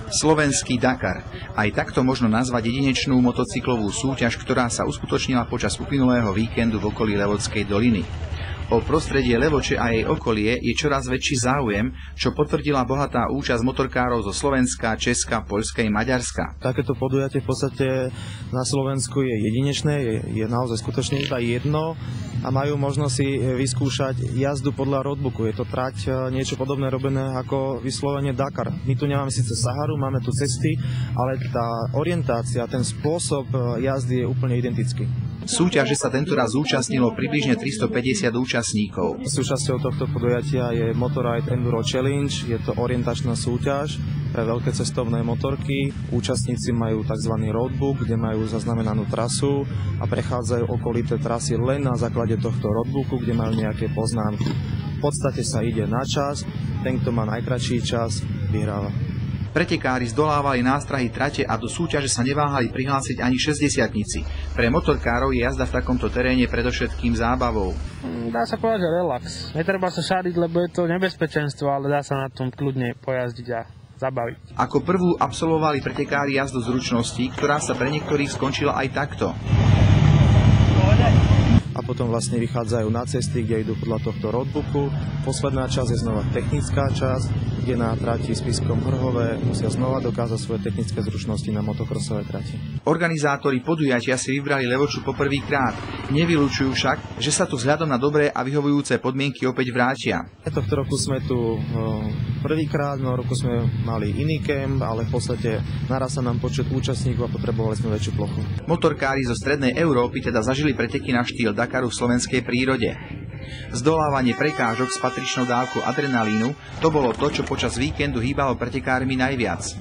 Slovenský Dakar. Aj takto možno nazvať jedinečnú motocyklovú súťaž, ktorá sa uskutočnila počas uplynulého víkendu v okolí Levodskej doliny. O prostredie Levoče a jej okolie je čoraz väčší záujem, čo potvrdila bohatá účasť motorkárov zo Slovenska, Česka, Poľska i Maďarska. Takéto podujatie v podstate na Slovensku je jedinečné, je naozaj skutočne iba jedno a majú možnosť si vyskúšať jazdu podľa roadbooku. Je to trať niečo podobné robené ako vyslovene Dakar. My tu nemáme síce Saharu, máme tu cesty, ale tá orientácia, ten spôsob jazdy je úplne identický. Súťaže sa tentoraz zúčastnilo približne 350 účastníkov. Súčasťou tohto podujatia je Motorride Enduro Challenge, je to orientačná súťaž pre veľké cestovné motorky. Účastníci majú tzv. Roadbook, kde majú zaznamenanú trasu a prechádzajú okolité trasy len na základe tohto roadbooku, kde majú nejaké poznámky. V podstate sa ide na čas, ten, kto má najkratší čas, vyhráva. Pretekári zdolávali nástrahy trate a do súťaže sa neváhali prihlásiť ani 60-tnici. Pre motorkárov je jazda v takomto teréne predovšetkým zábavou. Dá sa povedať, že relax. Netreba sa šádiť, lebo je to nebezpečenstvo, ale dá sa na tom kľudne pojazdiť a zabaviť. Ako prvú absolvovali pretekári jazdu zručnosti, ktorá sa pre niektorých skončila aj takto. A potom vlastne vychádzajú na cesty, kde idú podľa tohto roadbooku. Posledná časť je znova technická časť, kde na trati s pískom Hrhové musia znova dokázať svoje technické zručnosti na motokrosovej trati. Organizátori podujatia si vybrali Levoču poprvýkrát. Nevylučujú však, že sa tu vzhľadom na dobré a vyhovujúce podmienky opäť vrátia. Tohto roku sme tu prvýkrát, no roku sme mali iný kemp, ale v podstate naraz sa nám počet účastníkov a potrebovali sme väčšiu plochu. Motorkári zo strednej Európy teda zažili preteky na štýl Dakaru v slovenskej prírode. Zdolávanie prekážok s patričnou dávkou adrenalínu, to bolo to, čo počas víkendu hýbalo pretekármi najviac.